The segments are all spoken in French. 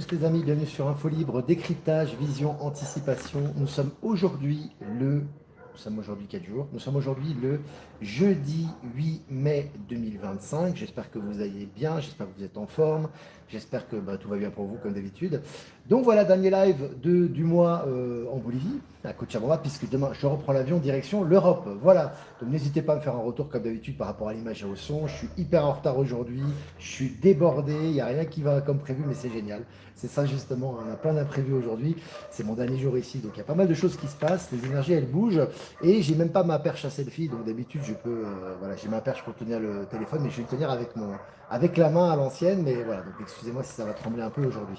Les amis, bienvenue sur Info Libre, décryptage, vision, anticipation. Nous sommes aujourd'hui 4 jours, nous sommes aujourd'hui le jeudi 8 mai 2025. J'espère que vous allez bien, j'espère que vous êtes en forme, j'espère que tout va bien pour vous comme d'habitude. Donc voilà, dernier live du mois en Bolivie, à Cochabamba, puisque demain je reprends l'avion direction l'Europe. Voilà, donc n'hésitez pas à me faire un retour comme d'habitude par rapport à l'image et au son. Je suis hyper en retard aujourd'hui, je suis débordé, il n'y a rien qui va comme prévu, mais c'est génial. C'est ça justement, on a plein d'imprévus aujourd'hui. C'est mon dernier jour ici, donc il y a pas mal de choses qui se passent. Les énergies elles bougent et j'ai même pas ma perche à selfie. Donc d'habitude je peux, voilà, j'ai ma perche pour tenir le téléphone, mais je vais le tenir avec la main à l'ancienne. Mais voilà, donc excusez-moi si ça va trembler un peu aujourd'hui.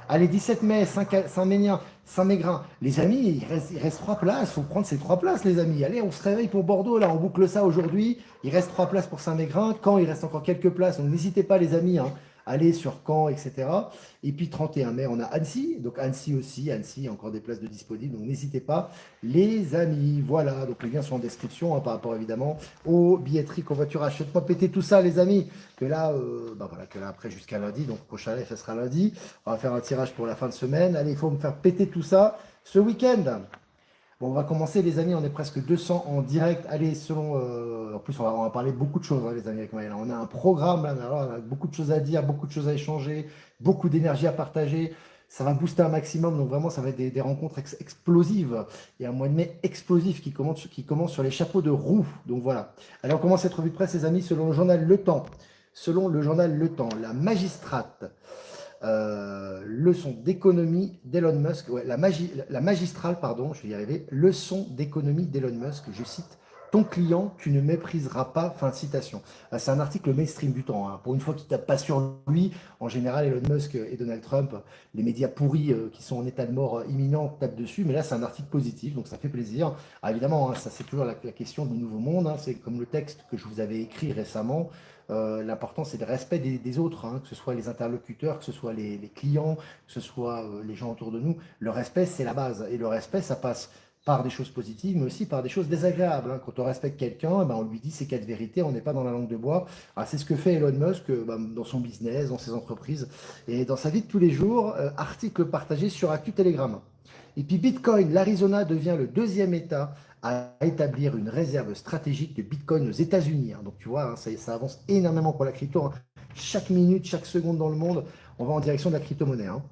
Allez, 17 mai, Saint-Ménin, Saint-Mégrin. Les amis, il reste 3 places. Il faut prendre ces 3 places, les amis. Allez, on se réveille pour Bordeaux. Là, on boucle ça aujourd'hui. Il reste 3 places pour Saint-Mégrin. Caen, il reste encore quelques places. Donc n'hésitez pas, les amis, hein, allez sur Caen, etc. Et puis 31 mai, on a Annecy. Donc Annecy aussi. Annecy, il y a encore des places de disponibles. Donc n'hésitez pas, les amis. Voilà. Donc les liens sont en description, hein, par rapport évidemment aux billetteries, covoiturage. Faites-moi péter tout ça, les amis. Que là, voilà, que là après jusqu'à lundi. Donc prochain live, ça sera lundi. On va faire un tirage pour la fin de semaine. Allez, il faut me faire péter tout ça ce week-end. Bon, on va commencer, les amis. On est presque 200 en direct. Allez, en plus, on va parler beaucoup de choses, hein, les amis, avec Maëlle. On a un programme, là, alors, on a beaucoup de choses à dire, beaucoup de choses à échanger, beaucoup d'énergie à partager. Ça va booster un maximum. Donc, vraiment, ça va être des rencontres explosives. Il y a un mois de mai explosif qui commence sur les chapeaux de roue. Donc, voilà. Allez, on commence cette revue de presse, les amis, selon le journal Le Temps. Selon le journal Le Temps, la magistrate. Leçon d'économie d'Elon Musk, ouais, la magistrale, pardon, je vais y arriver, leçon d'économie d'Elon Musk, je cite, ton client, tu ne mépriseras pas, fin de citation. C'est un article mainstream du temps, hein. Pour une fois qu'il ne tape pas sur lui, en général, Elon Musk et Donald Trump, les médias pourris qui sont en état de mort imminent tapent dessus, mais là, c'est un article positif, donc ça fait plaisir. Ah, évidemment, hein, ça c'est toujours la question du nouveau monde, hein, c'est comme le texte que je vous avais écrit récemment. L'important, c'est le respect des autres, hein, que ce soit les interlocuteurs, que ce soit les clients, que ce soit les gens autour de nous. Le respect, c'est la base. Et le respect, ça passe par des choses positives, mais aussi par des choses désagréables, hein. Quand on respecte quelqu'un, on lui dit ses 4 vérités, on n'est pas dans la langue de bois. Alors, c'est ce que fait Elon Musk dans son business, dans ses entreprises et dans sa vie de tous les jours. Article partagé sur Actu Telegram. Et puis Bitcoin, l'Arizona devient le deuxième État à établir une réserve stratégique de Bitcoin aux États-Unis, hein. Donc tu vois, hein, ça avance énormément pour la crypto, hein. Chaque minute, chaque seconde dans le monde, on va en direction de la crypto-monnaie, hein.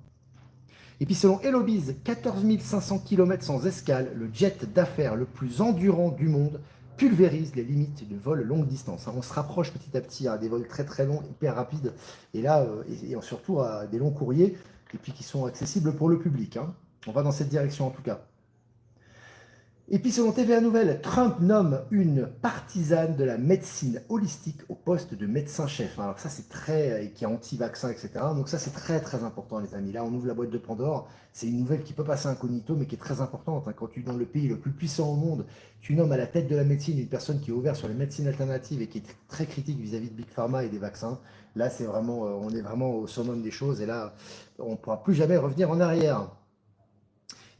Et puis selon Hellobiz, 14 500 km sans escale, le jet d'affaires le plus endurant du monde pulvérise les limites de vol longue distance, hein. On se rapproche petit à petit à des vols très très longs, hyper rapides, et là, et surtout à des longs courriers, et puis qui sont accessibles pour le public, hein. On va dans cette direction en tout cas. Et puis selon TVA Nouvelle, Trump nomme une partisane de la médecine holistique au poste de médecin-chef. Alors ça c'est très, qui est anti-vaccin, etc. Donc ça c'est très très important, les amis. Là on ouvre la boîte de Pandore. C'est une nouvelle qui peut passer incognito, mais qui est très importante, hein. Quand tu es dans le pays le plus puissant au monde, tu nommes à la tête de la médecine une personne qui est ouverte sur les médecines alternatives et qui est très critique vis-à-vis de Big Pharma et des vaccins. Là c'est vraiment, on est vraiment au summum des choses et là on ne pourra plus jamais revenir en arrière.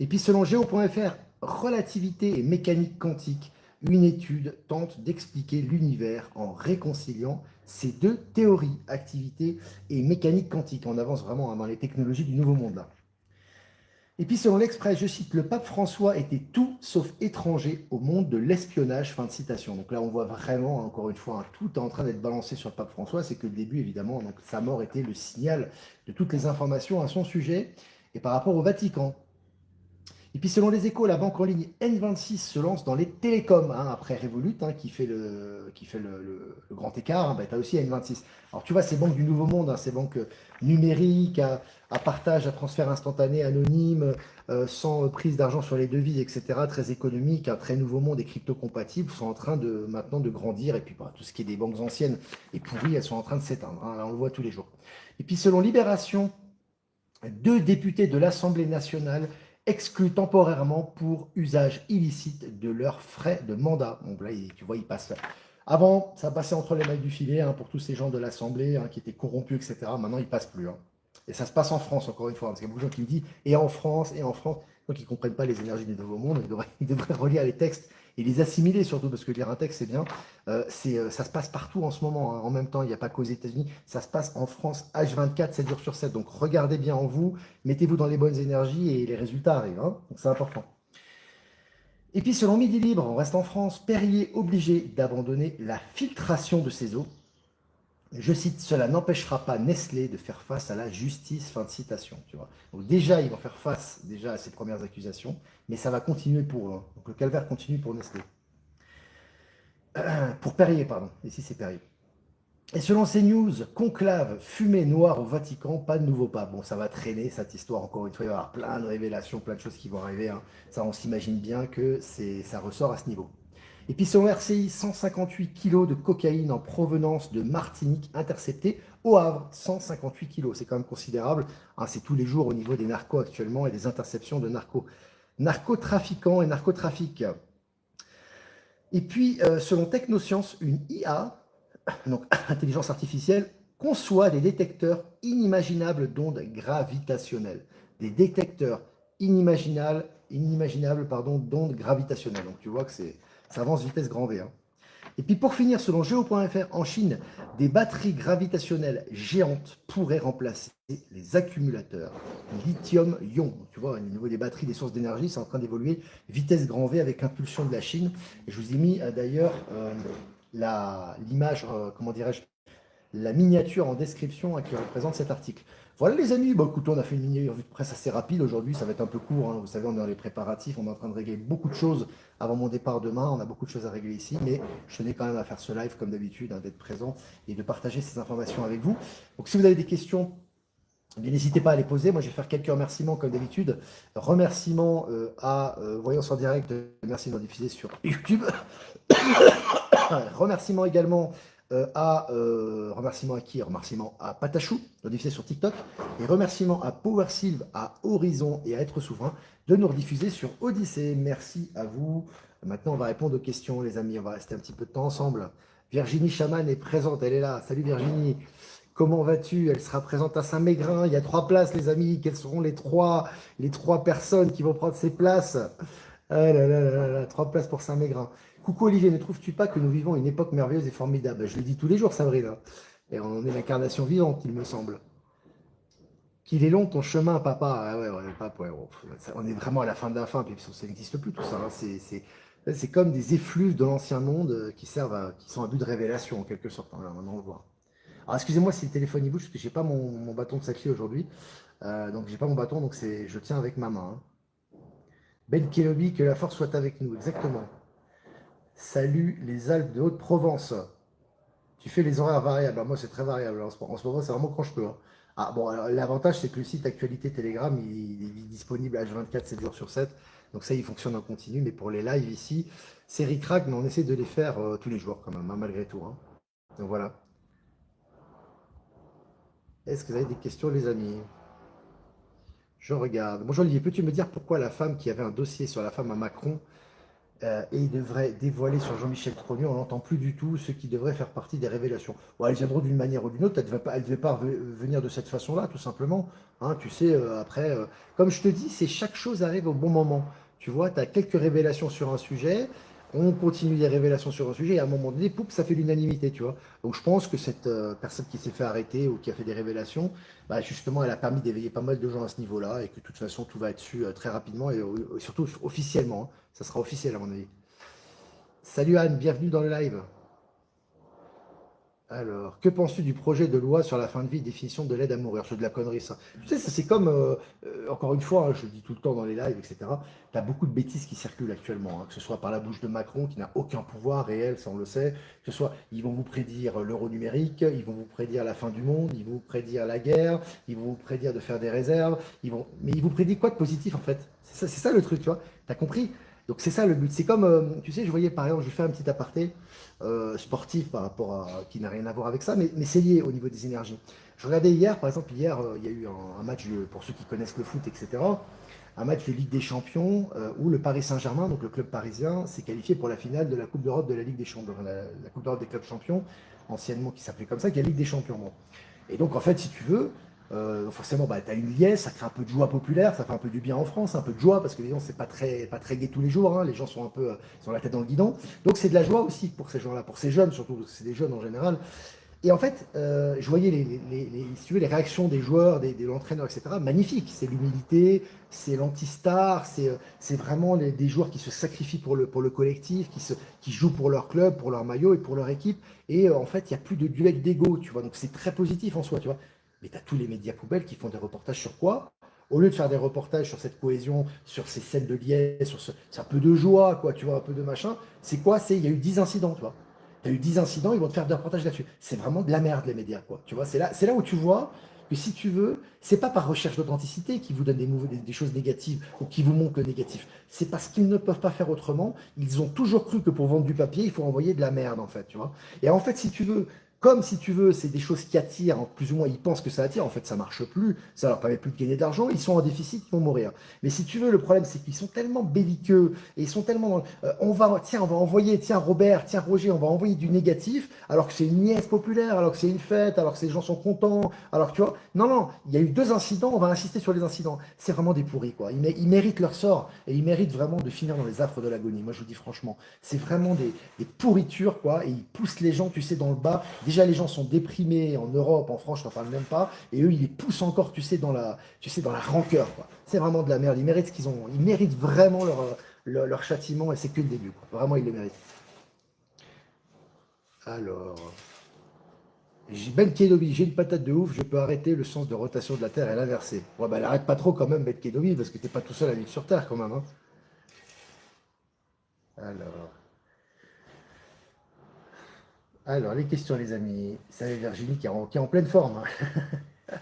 Et puis selon Géo.fr, relativité et mécanique quantique, une étude tente d'expliquer l'univers en réconciliant ces deux théories, activité et mécanique quantique. On avance vraiment, hein, dans les technologies du nouveau monde là. Et puis selon l'Express, je cite, le pape François était tout sauf étranger au monde de l'espionnage, fin de citation. Donc là on voit vraiment, encore une fois, hein, tout est en train d'être balancé sur le pape François, c'est que le début évidemment, donc sa mort était le signal de toutes les informations à son sujet. Et par rapport au Vatican, et puis selon les Échos, la banque en ligne N26 se lance dans les télécoms, hein, après Revolut, hein, qui fait le grand écart, hein. Tu as aussi N26. Alors tu vois, ces banques du nouveau monde, hein, ces banques numériques, à partage, à transfert instantané, anonyme, sans prise d'argent sur les devises, etc., très économiques, un très nouveau monde et crypto-compatibles, sont en train de maintenant de grandir. Et puis tout ce qui est des banques anciennes et pourries, elles sont en train de s'éteindre, hein. Là, on le voit tous les jours. Et puis selon Libération, 2 députés de l'Assemblée nationale exclus temporairement pour usage illicite de leurs frais de mandat. Donc là, tu vois, ils passent. Avant, ça passait entre les mailles du filet, hein, pour tous ces gens de l'Assemblée, hein, qui étaient corrompus, etc. Maintenant, ils passent plus, hein. Et ça se passe en France, encore une fois, hein, parce qu'il y a beaucoup de gens qui me disent, et en France, donc ils ne comprennent pas les énergies du Nouveau Monde, ils devraient relire les textes et les assimiler surtout, parce que lire un texte, c'est bien. Ça se passe partout en ce moment, hein. En même temps, il n'y a pas qu'aux États-Unis, ça se passe en France H24, 7 jours sur 7. Donc regardez bien en vous, mettez-vous dans les bonnes énergies et les résultats arrivent, hein. Donc c'est important. Et puis selon Midi Libre, on reste en France, Perrier obligé d'abandonner la filtration de ses eaux. Je cite, cela n'empêchera pas Nestlé de faire face à la justice, fin de citation. Tu vois. Donc déjà, ils vont faire face déjà à ces premières accusations, mais ça va continuer pour eux, hein. Donc le calvaire continue pour Nestlé. Pour Perrier, pardon. Ici, c'est Perrier. Et selon CNews, conclave, fumée noire au Vatican, pas de nouveau pape. Bon, ça va traîner cette histoire, encore une fois, il va y avoir plein de révélations, plein de choses qui vont arriver, hein. Ça, on s'imagine bien que ça ressort à ce niveau. Et puis selon RCI, 158 kilos de cocaïne en provenance de Martinique interceptés au Havre. 158 kilos, c'est quand même considérable, hein. C'est tous les jours au niveau des narcos actuellement et des interceptions de narcotrafiquants et narcotrafic. Et puis, selon Technosciences, une IA, donc intelligence artificielle, conçoit des détecteurs inimaginables d'ondes gravitationnelles. Des détecteurs inimaginables d'ondes gravitationnelles. Donc tu vois que ça avance vitesse grand V, hein. Et puis pour finir, selon Geo.fr, en Chine, des batteries gravitationnelles géantes pourraient remplacer les accumulateurs lithium-ion. Tu vois, au niveau des batteries, des sources d'énergie, c'est en train d'évoluer vitesse grand V avec l'impulsion de la Chine. Et je vous ai mis d'ailleurs l'image, comment dirais-je, la miniature en description, hein, qui représente cet article. Voilà les amis, bon, écoutez, on a fait une mini revue de presse assez rapide aujourd'hui, ça va être un peu court, hein. Vous savez, on est dans les préparatifs, on est en train de régler beaucoup de choses avant mon départ demain, on a beaucoup de choses à régler ici, mais je tenais quand même à faire ce live comme d'habitude, hein, d'être présent et de partager ces informations avec vous. Donc si vous avez des questions, n'hésitez pas à les poser. Moi, je vais faire quelques remerciements comme d'habitude. Remerciements à Voyance en direct, merci de nous diffuser sur YouTube. Remerciements également remerciements à qui? Remerciements à Patachou, de diffuser sur TikTok. Et remerciements à PowerSylve, à Horizon et à Être Souverain de nous rediffuser sur Odyssée. Merci à vous. Maintenant, on va répondre aux questions, les amis. On va rester un petit peu de temps ensemble. Virginie Chaman est présente, elle est là. Salut Virginie. Comment vas-tu? Elle sera présente à Saint-Mégrin. Il y a 3 places, les amis. Quelles seront les trois personnes qui vont prendre ces places? Ah là là là là, 3 places pour Saint-Mégrin. Coucou Olivier, ne trouves-tu pas que nous vivons une époque merveilleuse et formidable? Je le dis tous les jours, Sabrina. Et on est l'incarnation vivante, il me semble. Qu'il est long ton chemin, papa. Ah ouais, papa, ouais, on est vraiment à la fin de la fin, puis ça n'existe plus tout ça, hein. C'est comme des effluves de l'ancien monde qui sont à but de révélation en quelque sorte, hein. Maintenant on le voit. Alors excusez-moi si le téléphone il bouge, parce que j'ai pas mon bâton de sachet aujourd'hui. Donc j'ai pas mon bâton, donc je tiens avec ma main, hein. Ben Kelobi, que la force soit avec nous, exactement. Salut les Alpes de Haute-Provence. Tu fais les horaires variables. Moi, c'est très variable. En ce moment, c'est vraiment quand je peux, hein. Ah, bon, l'avantage, c'est que le site Actualité Telegram, il est disponible H24, 7 jours sur 7. Donc ça, il fonctionne en continu. Mais pour les lives ici, c'est ric-rac, mais on essaie de les faire tous les jours quand même, hein, malgré tout, hein. Donc voilà. Est-ce que vous avez des questions, les amis? Je regarde. Bonjour Olivier, peux-tu me dire pourquoi la femme qui avait un dossier sur la femme à Macron et il devrait dévoiler sur Jean-Michel Trogneux, on n'entend plus du tout ce qui devrait faire partie des révélations. Bon, elles viendront d'une manière ou d'une autre, elles ne devaient pas venir de cette façon-là, tout simplement, hein. Tu sais, après, comme je te dis, c'est chaque chose arrive au bon moment. Tu vois, tu as quelques révélations sur un sujet, on continue les révélations sur un sujet, et à un moment donné, poup, ça fait l'unanimité, tu vois. Donc je pense que cette personne qui s'est fait arrêter ou qui a fait des révélations, bah, justement, elle a permis d'éveiller pas mal de gens à ce niveau-là, et que de toute façon, tout va être su très rapidement, et surtout officiellement, hein. Ça sera officiel à mon avis. Salut Anne, bienvenue dans le live. Alors, que penses-tu du projet de loi sur la fin de vie, définition de l'aide à mourir? C'est de la connerie, ça. Tu sais, ça c'est comme, encore une fois, hein, je le dis tout le temps dans les lives, etc. Tu as beaucoup de bêtises qui circulent actuellement, hein, que ce soit par la bouche de Macron, qui n'a aucun pouvoir réel, ça on le sait, que ce soit, ils vont vous prédire l'euro numérique, ils vont vous prédire la fin du monde, ils vont vous prédire la guerre, ils vont vous prédire de faire des réserves, mais ils vous prédisent quoi de positif en fait? C'est ça le truc, tu vois? T'as compris? Donc c'est ça le but. C'est comme, tu sais, je voyais par exemple, je fais un petit aparté sportif par rapport qui n'a rien à voir avec ça, mais c'est lié au niveau des énergies. Je regardais hier, par exemple, hier, il y a eu un match, pour ceux qui connaissent le foot, etc., un match de Ligue des Champions où le Paris Saint-Germain, donc le club parisien, s'est qualifié pour la finale de la Coupe d'Europe de la Ligue des Champions, la Coupe d'Europe des clubs champions, anciennement qui s'appelait comme ça, qui est la Ligue des Champions. Bon. Et donc, en fait, si tu veux, Forcément, bah, tu as une liesse, ça crée un peu de joie populaire, ça fait un peu du bien en France, un peu de joie, parce que les gens, c'est pas très gai tous les jours, hein, les gens sont un peu, ils ont la tête dans le guidon. Donc c'est de la joie aussi pour ces gens-là, pour ces jeunes surtout, parce que c'est des jeunes en général. Et en fait, je voyais si tu veux, les réactions des joueurs, de l'entraîneur, etc. Magnifique. C'est l'humilité, c'est l'anti-star, c'est vraiment des joueurs qui se sacrifient pour le collectif, qui jouent pour leur club, pour leur maillot et pour leur équipe. Et en fait, il n'y a plus de duel d'ego, tu vois. Donc c'est très positif en soi, tu vois. Mais tu as tous les médias poubelles qui font des reportages sur quoi? Au lieu de faire des reportages sur cette cohésion, sur ces scènes de liesse, c'est un peu de joie, quoi, tu vois, un peu de machin, c'est quoi? Il y a eu 10 incidents, tu vois. Tu as eu 10 incidents, ils vont te faire des reportages là-dessus. C'est vraiment de la merde, les médias, quoi. Tu vois, c'est là où tu vois que si tu veux, c'est pas par recherche d'authenticité qui vous donne des choses négatives ou qui vous montrent le négatif. C'est parce qu'ils ne peuvent pas faire autrement. Ils ont toujours cru que pour vendre du papier, il faut envoyer de la merde, en fait, tu vois. Et en fait, si tu veux, comme si tu veux, c'est des choses qui attirent, plus ou moins, ils pensent que ça attire, en fait, ça marche plus, ça leur permet plus de gagner de l'argent, ils sont en déficit, ils vont mourir. Mais si tu veux, le problème, c'est qu'ils sont tellement belliqueux et ils sont tellement on va envoyer, tiens Robert, tiens Roger, on va envoyer du négatif, alors que c'est une nièce populaire, alors que c'est une fête, alors que ces gens sont contents, alors que tu vois, non, non, il y a eu 2 incidents, on va insister sur les incidents. C'est vraiment des pourris, quoi. Ils méritent leur sort et ils méritent vraiment de finir dans les affres de l'agonie. Moi, je vous dis franchement, c'est vraiment des pourritures, quoi, et ils poussent les gens, tu sais, dans le bas. Déjà, les gens sont déprimés en Europe, en France, je n'en parle même pas, et eux, ils les poussent encore, tu sais, dans la rancœur, quoi. C'est vraiment de la merde. Ils méritent ce qu'ils ont. Ils méritent vraiment leur châtiment et c'est que le début, quoi. Vraiment, ils le méritent. Alors, Ben Kedobi, j'ai une patate de ouf, je peux arrêter le sens de rotation de la Terre et l'inverser. Ouais, bah, elle arrête pas trop quand même, Ben Kedobi, parce que t'es pas tout seul à vivre sur Terre quand même, hein. Alors, alors, les questions, les amis. C'est Virginie qui est en pleine forme, hein.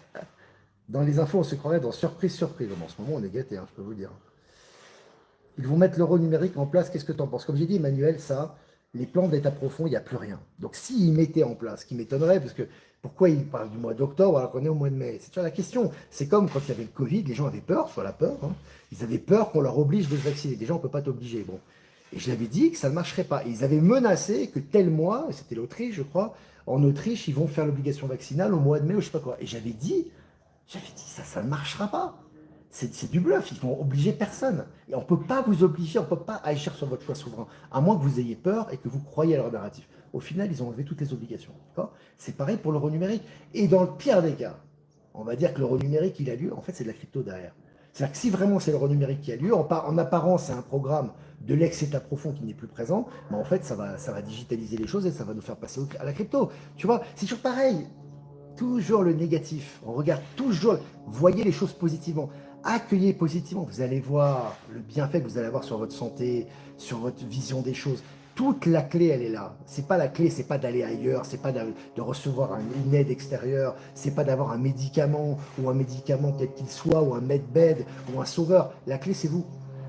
Dans les infos, on se croirait dans surprise, surprise. Bon, en ce moment, on est gâtés, hein, je peux vous dire. Ils vont mettre l'euro numérique en place. Qu'est-ce que tu en penses? Comme j'ai dit, Emmanuel, ça, les plans d'état profond, il n'y a plus rien. Donc, s'ils mettaient en place, ce qui m'étonnerait, parce que pourquoi ils parlent du mois d'octobre alors qu'on est au mois de mai? C'est tu vois, la question. C'est comme quand il y avait le Covid, les gens avaient peur, soit la peur, hein. Ils avaient peur qu'on leur oblige de se vacciner. Déjà, on ne peut pas t'obliger. Bon. Et je l'avais dit que ça ne marcherait pas. Et ils avaient menacé que tel mois, et c'était l'Autriche, je crois, en Autriche, ils vont faire l'obligation vaccinale au mois de mai ou je sais pas quoi. Et j'avais dit, ça ne marchera pas. C'est du bluff, ils vont obliger personne. Et on ne peut pas vous obliger, on ne peut pas agir sur votre choix souverain, à moins que vous ayez peur et que vous croyez à leur narratif. Au final, ils ont enlevé toutes les obligations. D'accord. C'est pareil pour l'euro numérique. Et dans le pire des cas, on va dire que l'euro numérique, il a lieu, en fait, c'est de la crypto derrière. C'est-à-dire que si vraiment c'est l'euro numérique qui a lieu, en apparence, c'est un programme de l'ex-état profond qui n'est plus présent, mais en fait, ça va digitaliser les choses et ça va nous faire passer à la crypto. Tu vois, c'est toujours pareil, toujours le négatif. On regarde toujours, voyez les choses positivement. Accueillez positivement. Vous allez voir le bienfait que vous allez avoir sur votre santé, sur votre vision des choses. Toute la clé, elle est là. C'est pas la clé, c'est pas d'aller ailleurs, c'est pas de recevoir une aide extérieure, c'est pas d'avoir un médicament ou un médicament quel qu'il soit, ou un medbed ou un sauveur. La clé, c'est vous.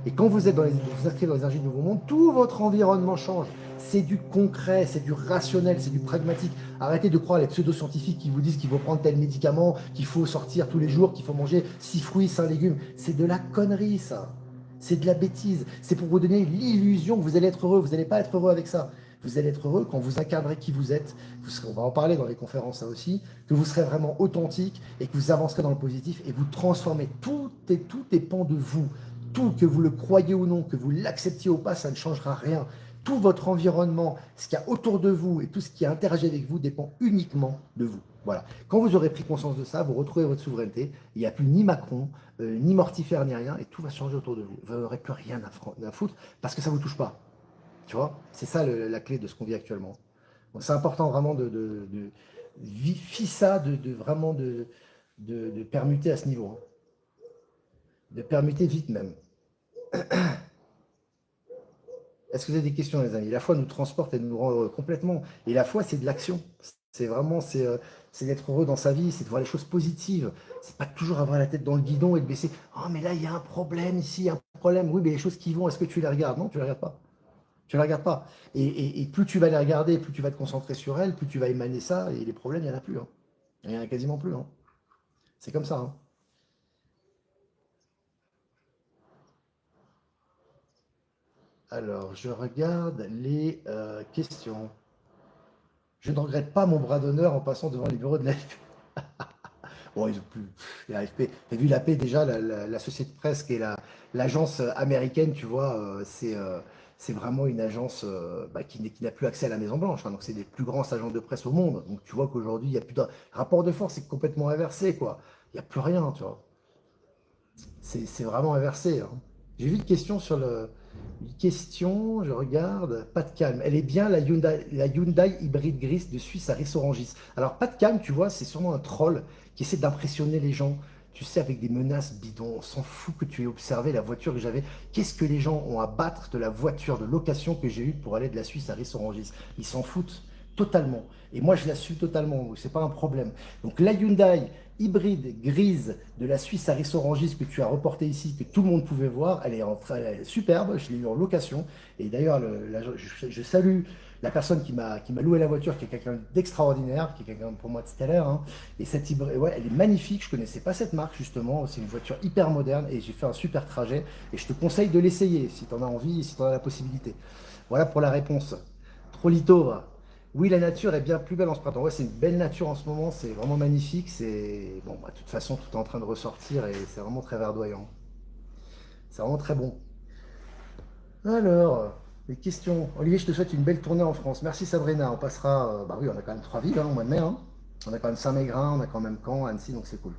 Et quand vous inscrivez dans les énergies du nouveau monde, tout votre environnement change. C'est du concret, c'est du rationnel, c'est du pragmatique. Arrêtez de croire les pseudo-scientifiques qui vous disent qu'il faut prendre tel médicament, qu'il faut sortir tous les jours, qu'il faut manger 6 fruits, 5 légumes. C'est de la connerie, ça. C'est de la bêtise. C'est pour vous donner l'illusion que vous allez être heureux. Vous n'allez pas être heureux avec ça. Vous allez être heureux quand vous incarnerez qui vous êtes. On va en parler dans les conférences, ça aussi. Que vous serez vraiment authentique et que vous avancerez dans le positif et vous transformez. Tout dépend de vous. Tout, que vous le croyez ou non, que vous l'acceptiez ou pas, ça ne changera rien. Tout votre environnement, ce qu'il y a autour de vous et tout ce qui interagit avec vous dépend uniquement de vous. Voilà. Quand vous aurez pris conscience de ça, vous retrouvez votre souveraineté. Il n'y a plus ni Macron, ni mortifère, ni rien, et tout va changer autour de vous. Vous n'aurez plus rien à foutre parce que ça ne vous touche pas. Tu vois. C'est ça la clé de ce qu'on vit actuellement. Donc c'est important vraiment de ça, vraiment de permuter à ce niveau, hein. De permuter vite même. Est-ce que vous avez des questions, les amis? La foi nous transporte et nous rend heureux complètement. Et la foi, c'est de l'action. C'est vraiment, c'est d'être heureux dans sa vie, c'est de voir les choses positives. C'est pas toujours avoir la tête dans le guidon et de baisser. Oh, mais là, il y a un problème ici, il y a un problème. Oui, mais les choses qui vont, est-ce que tu les regardes? Non, tu les regardes pas. Tu les regardes pas. Et plus tu vas les regarder, plus tu vas te concentrer sur elles, plus tu vas émaner ça, et les problèmes, il n'y en a plus, hein. Il n'y en a quasiment plus, hein. C'est comme ça, hein. Alors, je regarde les questions. Je ne regrette pas mon bras d'honneur en passant devant les bureaux de la. Bon, ils ont plus. La AFP. T'as vu l'AP déjà, la société de presse qui est l'agence américaine, tu vois, c'est vraiment une agence bah, qui n'a plus accès à la Maison Blanche, hein. Donc c'est des plus grands agents de presse au monde. Donc tu vois qu'aujourd'hui, il y a plus de rapport de force, c'est complètement inversé, quoi. Il n'y a plus rien, tu vois. C'est vraiment inversé, hein. J'ai vu une question sur le. Une question, je regarde, pas de calme. Elle est bien la Hyundai hybride grise de Suisse à Rissorangis. Alors, pas de calme, tu vois, c'est sûrement un troll qui essaie d'impressionner les gens. Tu sais, avec des menaces bidons. On s'en fout que tu aies observé la voiture que j'avais. Qu'est-ce que les gens ont à battre de la voiture de location que j'ai eue pour aller de la Suisse à Rissorangis? Ils s'en foutent totalement. Et moi, je l'assume totalement. Donc, c'est pas un problème. Donc, la Hyundai hybride grise de la Suisse à Rissorangis que tu as reporté ici, que tout le monde pouvait voir. Elle est superbe, je l'ai eu en location. Et d'ailleurs, je salue la personne qui m'a loué la voiture, qui est quelqu'un d'extraordinaire, qui est quelqu'un pour moi de stellaire, hein. Et cette hybride, ouais, elle est magnifique. Je connaissais pas cette marque justement. C'est une voiture hyper moderne et j'ai fait un super trajet. Et je te conseille de l'essayer si tu en as envie, si tu en as la possibilité. Voilà pour la réponse. Trolito, oui, la nature est bien plus belle en ce printemps. Ouais, c'est une belle nature en ce moment, c'est vraiment magnifique. C'est bon, bah, de toute façon, tout est en train de ressortir et c'est vraiment très verdoyant. C'est vraiment très bon. Alors, les questions. Olivier, je te souhaite une belle tournée en France. Merci Sabrina. On passera. Bah oui, on a quand même trois villes hein, au mois de mai, hein. On a quand même Saint-Mégrin, on a quand même Caen, Annecy, donc c'est cool.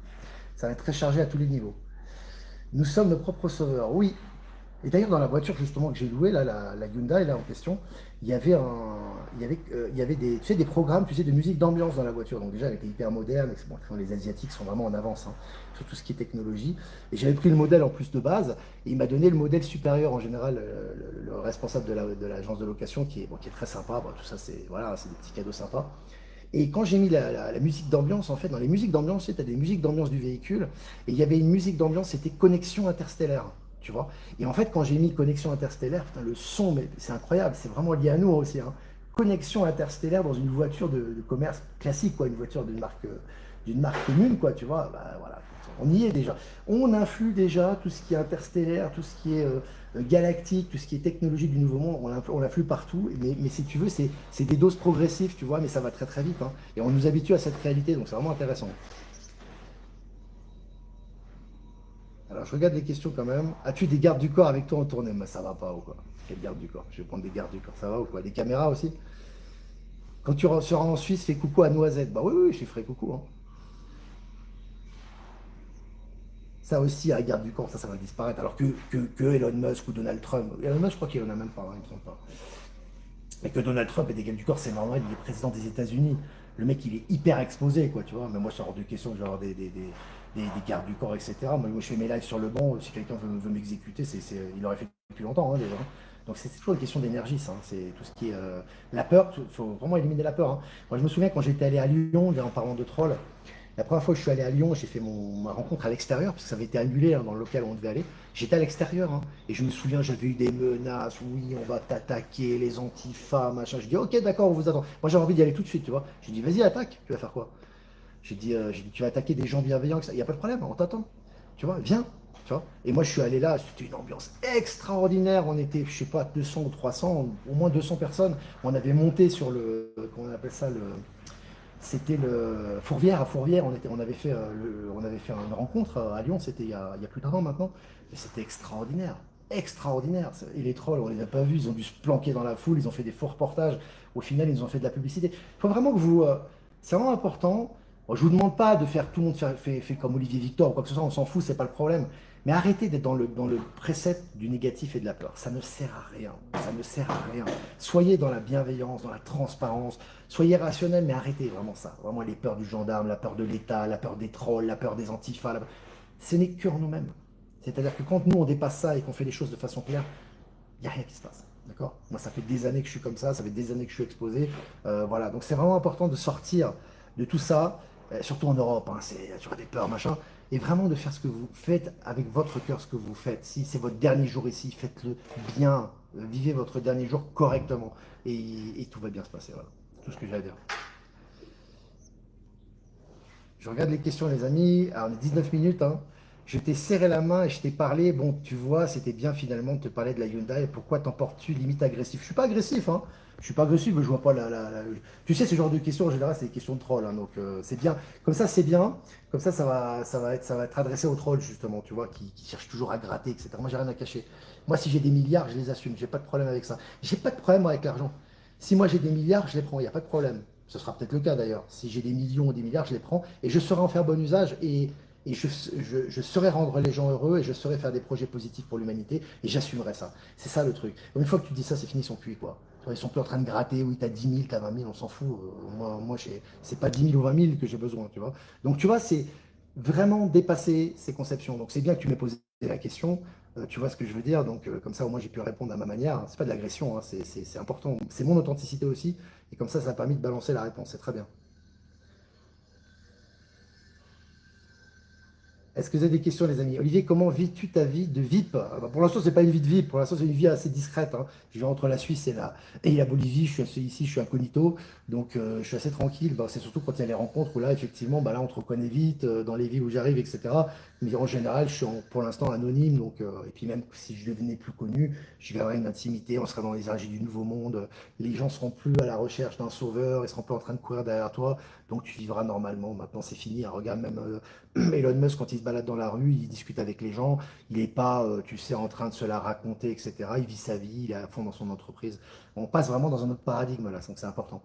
Ça va être très chargé à tous les niveaux. Nous sommes nos propres sauveurs. Oui, et d'ailleurs, dans la voiture justement que j'ai louée, là, la Hyundai là, en question, il y avait des, tu sais, des programmes tu sais, de musique d'ambiance dans la voiture. Donc déjà, elle était hyper moderne. Et bon, les Asiatiques sont vraiment en avance hein, sur tout ce qui est technologie. Et j'avais pris le modèle en plus de base. Et il m'a donné le modèle supérieur en général, le responsable de l'agence de location, qui est très sympa. Bon, tout ça, voilà, c'est des petits cadeaux sympas. Et quand j'ai mis la musique d'ambiance, en fait, dans les musiques d'ambiance, tu sais, as des musiques d'ambiance du véhicule, et il y avait une musique d'ambiance, c'était Connexion Interstellaire, tu vois. Et en fait, quand j'ai mis Connexion Interstellaire, putain, le son, mais c'est incroyable, c'est vraiment lié à nous aussi, hein. Connexion Interstellaire dans une voiture de commerce classique, quoi, une voiture d'une marque commune, quoi, tu vois. Bah, voilà, on y est déjà. On influe déjà tout ce qui est interstellaire, tout ce qui est galactique, tout ce qui est technologie du nouveau monde, on l'influe partout. Mais si tu veux, c'est des doses progressives, tu vois, mais ça va très très vite, hein. Et on nous habitue à cette réalité, donc c'est vraiment intéressant. Alors je regarde les questions quand même. As-tu des gardes du corps avec toi en tournée? Mais ça va pas ou quoi? Quel garde du corps? Je vais prendre des gardes du corps, ça va ou quoi? Des caméras aussi? Quand tu seras en Suisse, fais coucou à Noisette. Bah oui, oui, je lui ferai coucou, hein. Ça aussi, à la garde du corps, ça va disparaître. Alors que Elon Musk ou Donald Trump, Elon Musk, je crois qu'il en a même pas, hein, il me semble pas. Et que Donald Trump ait des gardes du corps, c'est normal, il est président des États-Unis. Le mec, il est hyper exposé, quoi, tu vois. Mais moi, c'est hors de question de genre des gardes du corps, etc. Moi, je fais mes lives sur le banc, si quelqu'un veut m'exécuter, il aurait fait depuis longtemps, hein, déjà. Donc, c'est toujours une question d'énergie, ça, hein. C'est tout ce qui est. La peur, il faut vraiment éliminer la peur, hein. Moi, je me souviens quand j'étais allé à Lyon, en parlant de troll, la première fois que je suis allé à Lyon, j'ai fait ma rencontre à l'extérieur, parce que ça avait été annulé hein, dans le local où on devait aller. J'étais à l'extérieur, hein, et je me souviens, j'avais eu des menaces, oui, on va t'attaquer, les antifas, machin. Je dis, ok, d'accord, on vous attend. Moi, j'ai envie d'y aller tout de suite, tu vois. J'ai dit, vas-y, attaque, tu vas faire quoi? J'ai dit, tu vas attaquer des gens bienveillants, il n'y a pas de problème, on t'attend. Tu vois, viens. Tu vois. Et moi, je suis allé là, c'était une ambiance extraordinaire. On était, je sais pas, 200 ou 300, au moins 200 personnes. On avait monté sur comment on appelle ça, c'était le Fourvière. À Fourvière, on avait fait une rencontre à Lyon, c'était il y a plus d'un an maintenant. Et c'était extraordinaire. Extraordinaire. Et les trolls, on les a pas vus, ils ont dû se planquer dans la foule, ils ont fait des faux reportages. Au final, ils ont fait de la publicité. Il faut vraiment que vous. C'est vraiment important. Bon, je vous demande pas de faire tout le monde fait comme Olivier Victor ou quoi que ce soit, on s'en fout, c'est pas le problème. Mais arrêtez d'être dans le précepte du négatif et de la peur. Ça ne sert à rien. Ça ne sert à rien. Soyez dans la bienveillance, dans la transparence. Soyez rationnel, mais arrêtez vraiment ça. Vraiment les peurs du gendarme, la peur de l'État, la peur des trolls, la peur des antifas. Ce n'est que en nous-mêmes. C'est-à-dire que quand nous on dépasse ça et qu'on fait les choses de façon claire, il n'y a rien qui se passe. D'accord. Moi, ça fait des années que je suis comme ça fait des années que je suis exposé. Voilà, donc c'est vraiment important de sortir de tout ça, surtout en Europe, hein, il y a toujours des peurs, machin, et vraiment de faire ce que vous faites avec votre cœur, ce que vous faites. Si c'est votre dernier jour ici, faites-le bien, vivez votre dernier jour correctement, et tout va bien se passer. Voilà, tout ce que j'ai à dire. Je regarde les questions, les amis. Alors, on est 19 minutes, hein. Je t'ai serré la main et je t'ai parlé. Bon, tu vois, c'était bien finalement de te parler de la Hyundai. Pourquoi t'en portes-tu limite agressif? Je suis pas agressif, hein. Je suis pas agressif, mais je vois pas Tu sais, ce genre de questions, en général, c'est des questions de troll, hein, donc c'est bien. Comme ça, c'est bien. Comme ça va être adressé aux trolls, justement, tu vois, qui cherchent toujours à gratter, etc. Moi, j'ai rien à cacher. Moi, si j'ai des milliards, je les assume. J'ai pas de problème avec ça. J'ai pas de problème moi, avec l'argent. Si moi j'ai des milliards, je les prends. Il n'y a pas de problème. Ce sera peut-être le cas d'ailleurs. Si j'ai des millions ou des milliards, je les prends et je saurai en faire bon usage et je saurai rendre les gens heureux et je saurai faire des projets positifs pour l'humanité et j'assumerai ça. C'est ça le truc. Une fois que tu dis ça, c'est fini, ils sont cuits, quoi. Ils sont plus en train de gratter, oui, t'as 10 000, t'as 20 000, on s'en fout. Moi c'est pas 10 000 ou 20 000 que j'ai besoin, tu vois. Donc, tu vois, c'est vraiment dépasser ces conceptions. Donc, c'est bien que tu m'aies posé la question. Tu vois ce que je veux dire. Donc, comme ça, au moins, j'ai pu répondre à ma manière. C'est pas de l'agression, hein, c'est important. C'est mon authenticité aussi. Et comme ça a permis de balancer la réponse. C'est très bien. Est-ce que vous avez des questions, les amis? Olivier, comment vis-tu ta vie de VIP? Ah bah, pour l'instant, c'est pas une vie de VIP. Pour l'instant, c'est une vie assez discrète, hein. Je vis entre la Suisse et la Bolivie. Je suis assez ici, je suis incognito. Donc, je suis assez tranquille. Bah, c'est surtout quand il y a les rencontres où là, effectivement, bah, là, on te reconnaît vite dans les villes où j'arrive, etc. Mais en général, je suis pour l'instant anonyme. Donc, et puis même si je devenais plus connu, je verrais une intimité. On serait dans les énergies du nouveau monde. Les gens seront plus à la recherche d'un sauveur. Ils seront plus en train de courir derrière toi. Donc, tu vivras normalement. Maintenant, c'est fini, hein. Regarde même. Elon Musk, quand il se balade dans la rue, il discute avec les gens, il n'est pas, tu sais, en train de se la raconter, etc. Il vit sa vie, il est à fond dans son entreprise. On passe vraiment dans un autre paradigme là, donc c'est important.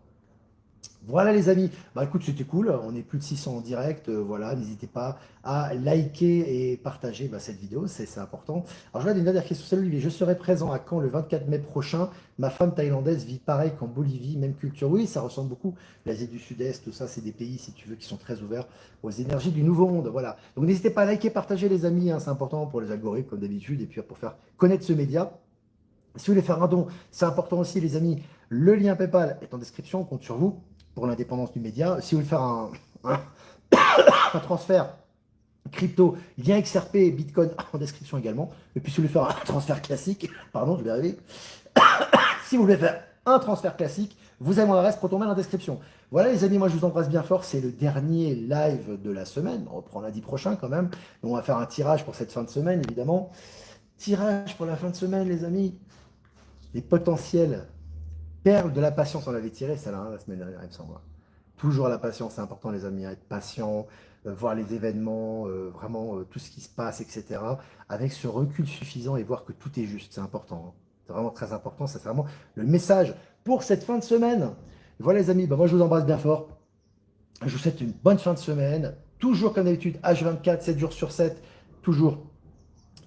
Voilà les amis, bah écoute c'était cool, on est plus de 600 en direct, voilà, n'hésitez pas à liker et partager cette vidéo, c'est important. Alors je regarde une dernière question, salut Olivier, je serai présent à Caen le 24 mai prochain, ma femme thaïlandaise vit pareil qu'en Bolivie, même culture, oui ça ressemble beaucoup, l'Asie du Sud-Est, tout ça c'est des pays si tu veux qui sont très ouverts aux énergies du nouveau monde, voilà. Donc n'hésitez pas à liker, partager les amis, hein, c'est important pour les algorithmes comme d'habitude et puis pour faire connaître ce média. Si vous voulez faire un don, c'est important aussi, les amis. Le lien PayPal est en description, on compte sur vous pour l'indépendance du média. Si vous voulez faire un- un transfert crypto, lien XRP, Bitcoin en description également. Et puis si vous voulez faire un transfert classique, pardon, je vais arriver. Si vous voulez faire un transfert classique, vous avez mon adresse pour tomber dans la description. Voilà les amis, moi je vous embrasse bien fort. C'est le dernier live de la semaine. On reprend lundi prochain quand même. Donc, on va faire un tirage pour cette fin de semaine, évidemment. Tirage pour la fin de semaine, les amis. Les potentiels perles de la patience, on l'avait tiré, celle-là, hein, la semaine dernière, il me semble. Toujours la patience, c'est important, les amis, être patient, voir les événements, vraiment tout ce qui se passe, etc. Avec ce recul suffisant et voir que tout est juste, c'est important, hein. C'est vraiment très important, ça c'est vraiment le message pour cette fin de semaine. Voilà les amis, moi je vous embrasse bien fort. Je vous souhaite une bonne fin de semaine. Toujours comme d'habitude, H24, 7 jours sur 7, toujours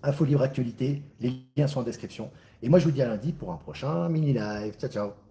Info Libre Actualité. Les liens sont en description. Et moi je vous dis à lundi pour un prochain mini live. Ciao, ciao.